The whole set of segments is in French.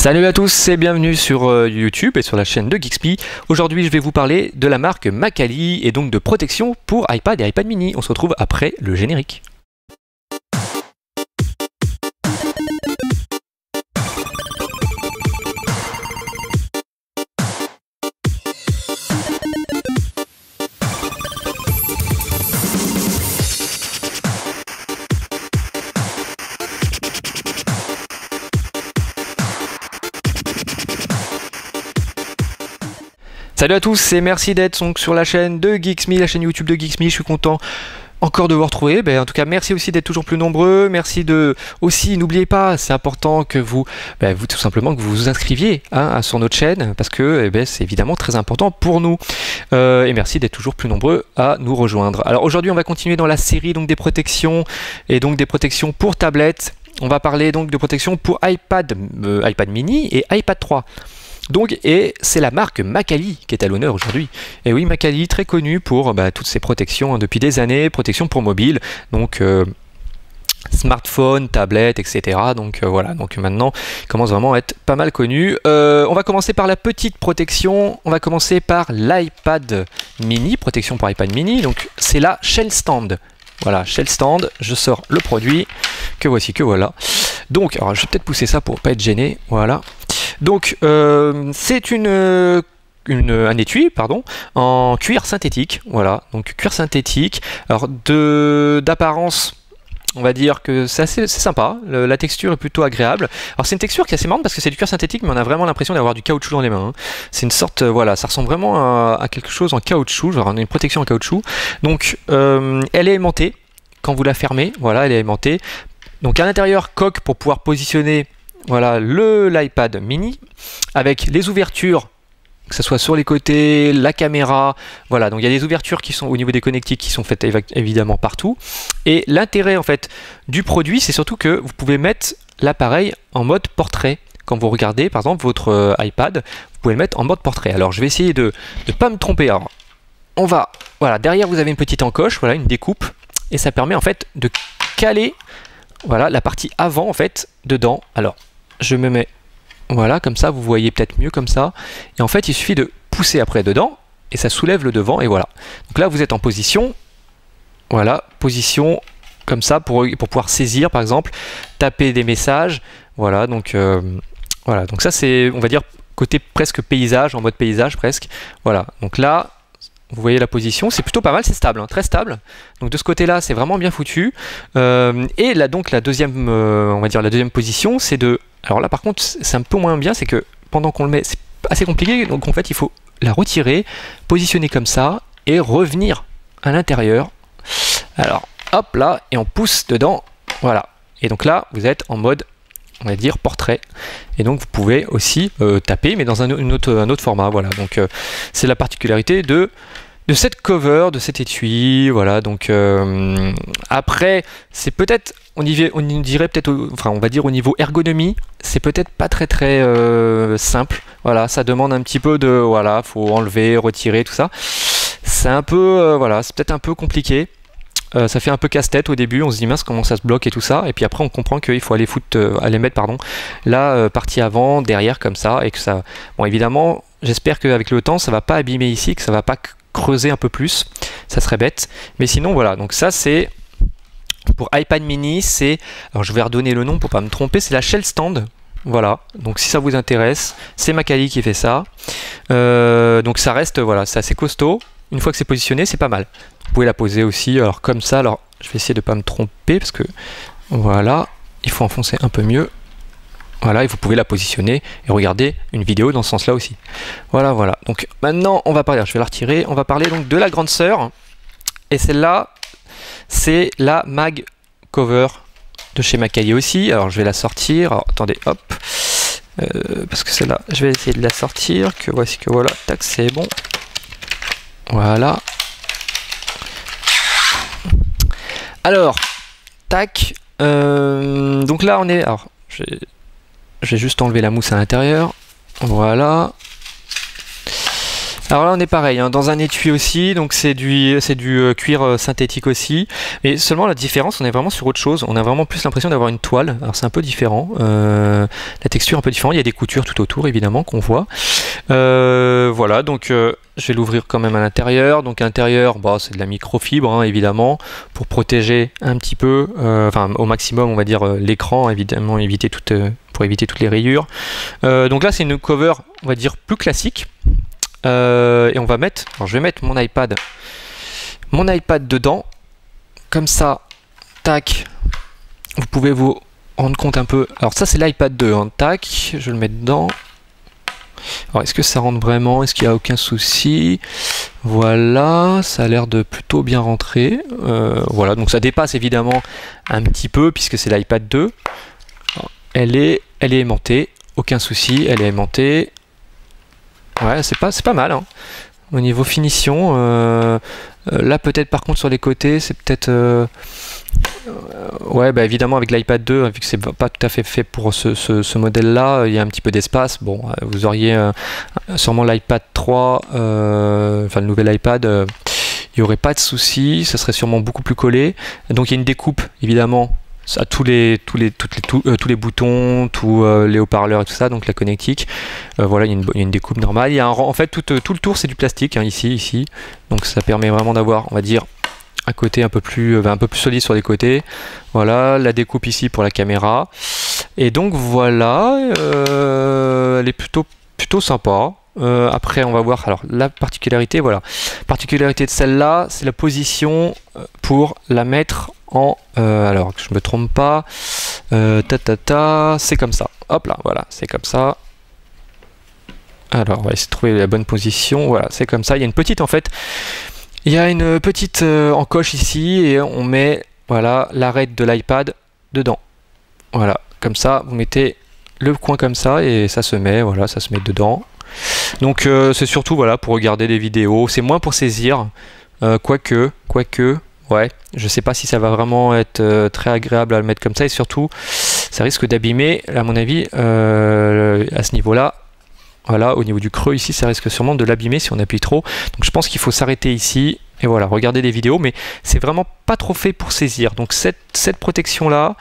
Salut à tous et bienvenue sur YouTube et sur la chaîne de Geeksby. Aujourd'hui je vais vous parler de la marque Macally et donc de protection pour iPad et iPad mini. On se retrouve après le générique. Salut à tous et merci d'être donc sur la chaîne de Geeksby, la chaîne YouTube de Geeksby. Je suis content encore de vous retrouver. En tout cas, merci aussi d'être toujours plus nombreux. Merci de aussi, n'oubliez pas, c'est important que vous tout simplement que vous vous inscriviez sur notre chaîne parce que c'est évidemment très important pour nous. Et merci d'être toujours plus nombreux à nous rejoindre. Alors aujourd'hui, on va continuer dans la série donc des protections et donc des protections pour tablettes. On va parler donc de protection pour iPad, iPad mini et iPad 3. Donc, et c'est la marque Macally qui est à l'honneur aujourd'hui. Et oui, Macally, très connu pour toutes ces protections depuis des années, protection pour mobile, donc smartphone, tablette, etc. Donc voilà, donc maintenant, il commence vraiment à être pas mal connu. On va commencer par la petite protection, on va commencer par l'iPad mini, protection pour iPad mini, donc c'est la Shell Stand. Voilà, Shell Stand, je sors le produit, que voici, que voilà. Donc, alors je vais peut-être pousser ça pour pas être gêné, voilà. Donc c'est un étui en cuir synthétique, voilà, donc cuir synthétique. Alors d'apparence, on va dire que c'est sympa, la texture est plutôt agréable. Alors c'est une texture qui est assez marrante parce que c'est du cuir synthétique, mais on a vraiment l'impression d'avoir du caoutchouc dans les mains. C'est une sorte, voilà, ça ressemble vraiment à quelque chose en caoutchouc, genre on a une protection en caoutchouc. Donc elle est aimantée quand vous la fermez, voilà, elle est aimantée. Donc à l'intérieur, coque pour pouvoir positionner. Voilà l'iPad mini avec les ouvertures, que ce soit sur les côtés, la caméra, voilà, donc il y a des ouvertures qui sont au niveau des connectiques qui sont faites évidemment partout. Et l'intérêt en fait du produit, c'est surtout que vous pouvez mettre l'appareil en mode portrait. Quand vous regardez par exemple votre iPad, vous pouvez le mettre en mode portrait. Alors je vais essayer de ne pas me tromper. Alors on va, voilà, derrière vous avez une petite encoche, voilà, une découpe, et ça permet en fait de caler, voilà, la partie avant en fait dedans. Alors je me mets, voilà, comme ça, vous voyez peut-être mieux comme ça. Et en fait, il suffit de pousser après dedans et ça soulève le devant et voilà. Donc là, vous êtes en position, voilà, position comme ça pour pouvoir saisir, par exemple, taper des messages. Voilà, donc voilà. Donc ça, c'est, on va dire, côté presque paysage, en mode paysage presque. Voilà. Donc là, vous voyez la position, c'est plutôt pas mal, c'est stable, très stable. Donc de ce côté-là, c'est vraiment bien foutu. Et là, donc la deuxième, on va dire la deuxième position, c'est de. Alors là, par contre, c'est un peu moins bien, c'est que pendant qu'on le met, c'est assez compliqué. Donc en fait, il faut la retirer, positionner comme ça et revenir à l'intérieur. Alors hop là, et on pousse dedans, voilà. Et donc là, vous êtes en mode, on va dire, portrait. Et donc vous pouvez aussi taper, mais dans un autre format. Voilà. Donc c'est la particularité de cette cover, de cet étui. Voilà. Donc après, c'est peut-être, on dirait peut-être, enfin on va dire au niveau ergonomie, c'est peut-être pas très simple. Voilà, ça demande un petit peu de, voilà, faut enlever, retirer, tout ça. C'est un peu, voilà, c'est peut-être un peu compliqué. Ça fait un peu casse-tête au début, on se dit mince comment ça se bloque et tout ça, et puis après on comprend qu'il faut aller mettre la partie avant, derrière comme ça, et que ça, bon évidemment j'espère qu'avec le temps ça va pas abîmer ici, que ça va pas creuser un peu plus, ça serait bête, mais sinon voilà, donc ça c'est pour iPad mini, c'est, alors je vais redonner le nom pour pas me tromper, c'est la Shell Stand. Voilà, donc si ça vous intéresse, c'est Macally qui fait ça, donc ça reste, voilà, c'est assez costaud. Une fois que c'est positionné, c'est pas mal. Vous pouvez la poser aussi, alors comme ça, alors je vais essayer de ne pas me tromper parce que voilà, il faut enfoncer un peu mieux. Voilà, et vous pouvez la positionner et regarder une vidéo dans ce sens-là aussi. Voilà, voilà. Donc maintenant, on va parler, je vais la retirer, on va parler donc de la grande sœur. Et celle-là, c'est la Mag Cover de chez Macally aussi. Alors je vais la sortir, alors attendez, hop. Parce que celle-là, je vais essayer de la sortir, que voici que voilà, tac, c'est bon. Voilà. Alors, tac. Donc là, on est. Alors, je vais juste enlever la mousse à l'intérieur. Voilà. Alors là on est pareil, hein, dans un étui aussi, donc c'est du cuir synthétique aussi, mais seulement la différence, on est vraiment sur autre chose, on a vraiment plus l'impression d'avoir une toile, alors c'est un peu différent, la texture un peu différente, il y a des coutures tout autour évidemment qu'on voit. Voilà, donc je vais l'ouvrir quand même à l'intérieur, donc à l'intérieur bah, c'est de la microfibre hein, évidemment, pour protéger un petit peu, enfin au maximum on va dire l'écran, évidemment pour éviter toutes les rayures. Donc là c'est une cover on va dire plus classique. Et on va mettre, alors je vais mettre mon iPad dedans, comme ça, tac, vous pouvez vous rendre compte un peu, alors ça c'est l'iPad 2, hein, tac, je vais le mettre dedans, alors est-ce que ça rentre vraiment, est-ce qu'il n'y a aucun souci, voilà, ça a l'air de plutôt bien rentrer, voilà, donc ça dépasse évidemment un petit peu, puisque c'est l'iPad 2, alors, elle est aimantée, aucun souci, elle est aimantée. Ouais, c'est pas mal hein. Au niveau finition, là peut-être par contre sur les côtés, c'est peut-être ouais bah évidemment avec l'iPad 2, vu que c'est pas tout à fait fait pour ce modèle-là, il y a un petit peu d'espace. Bon, vous auriez sûrement l'iPad 3, enfin le nouvel iPad, il n'y aurait pas de souci, ça serait sûrement beaucoup plus collé. Donc il y a une découpe évidemment à tous les boutons, tous les haut-parleurs et tout ça, donc la connectique, voilà, il y a une découpe normale. Il y a en fait tout le tour c'est du plastique hein, ici, donc ça permet vraiment d'avoir, on va dire, un côté un peu plus solide sur les côtés. Voilà, la découpe ici pour la caméra, et donc voilà, elle est plutôt sympa. Après on va voir alors la particularité, voilà, particularité de celle-là, c'est la position pour la mettre en alors que je me trompe pas, c'est comme ça, hop là, voilà, c'est comme ça. Alors on va essayer de trouver la bonne position, voilà, c'est comme ça. Il y a une petite, en fait, il y a une petite encoche ici, et on met, voilà, l'arête de l'iPad dedans, voilà, comme ça, vous mettez le coin comme ça, et ça se met, voilà, ça se met dedans. Donc c'est surtout, voilà, pour regarder des vidéos, c'est moins pour saisir, quoique, ouais, je sais pas si ça va vraiment être très agréable à le mettre comme ça, et surtout ça risque d'abîmer, à mon avis, à ce niveau-là. Voilà, au niveau du creux ici, ça risque sûrement de l'abîmer si on appuie trop. Donc je pense qu'il faut s'arrêter ici et voilà, regarder des vidéos, mais c'est vraiment pas trop fait pour saisir. Donc cette protection-là,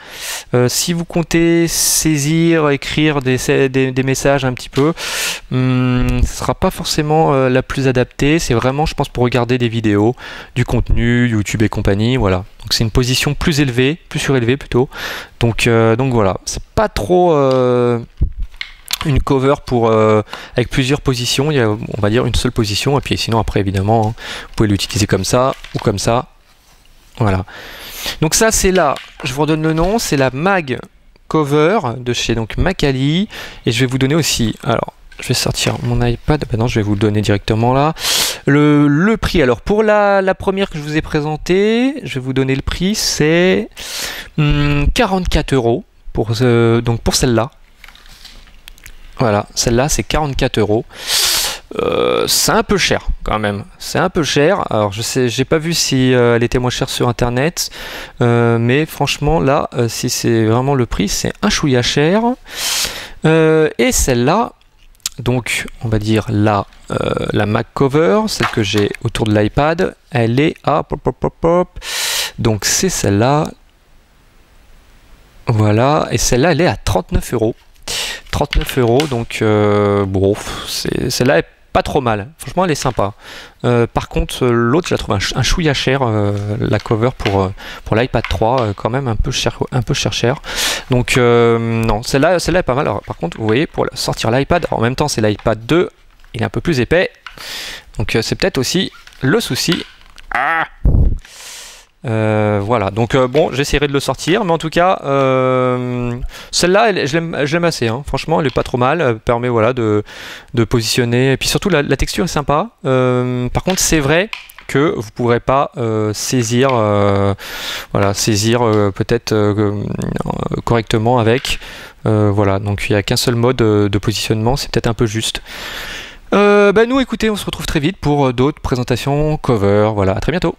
si vous comptez saisir, écrire des messages un petit peu, ce sera pas forcément la plus adaptée. C'est vraiment, je pense, pour regarder des vidéos, du contenu, YouTube et compagnie, voilà. Donc c'est une position plus élevée, plus surélevée plutôt. Donc voilà, c'est pas trop... une cover pour avec plusieurs positions, il y a, on va dire, une seule position, et puis sinon après évidemment hein, vous pouvez l'utiliser comme ça ou comme ça, voilà. Donc ça c'est là, je vous redonne le nom, c'est la Mag Cover de chez donc Macally, et je vais vous donner aussi, alors je vais sortir mon iPad, ben non, je vais vous le donner directement là, le prix. Alors pour la première que je vous ai présentée, je vais vous donner le prix, c'est 44 € donc pour celle-là. Voilà, celle-là c'est 44 €. C'est un peu cher quand même, c'est un peu cher. Alors je sais, j'ai pas vu si elle était moins chère sur internet, mais franchement là, si c'est vraiment le prix, c'est un chouïa cher. Et celle-là, donc on va dire là, la Mac Cover, celle que j'ai autour de l'iPad, elle est à donc c'est celle-là. Voilà, et celle-là elle est à 39 €. 39 €, donc bon, celle-là est pas trop mal, franchement elle est sympa. Par contre l'autre je la trouve un chouïa cher, la cover pour l'iPad 3, quand même un peu cher. Donc non, celle-là est pas mal. Alors, par contre vous voyez, pour sortir l'iPad, en même temps c'est l'iPad 2, il est un peu plus épais, donc c'est peut-être aussi le souci. Voilà, donc bon, j'essaierai de le sortir, mais en tout cas celle-là je l'aime assez hein. Franchement elle est pas trop mal, elle permet, voilà, de positionner, et puis surtout la texture est sympa. Par contre c'est vrai que vous pourrez pas saisir voilà, peut-être correctement avec, voilà, donc il n'y a qu'un seul mode de positionnement, c'est peut-être un peu juste. Nous écoutez, on se retrouve très vite pour d'autres présentations cover, voilà, à très bientôt.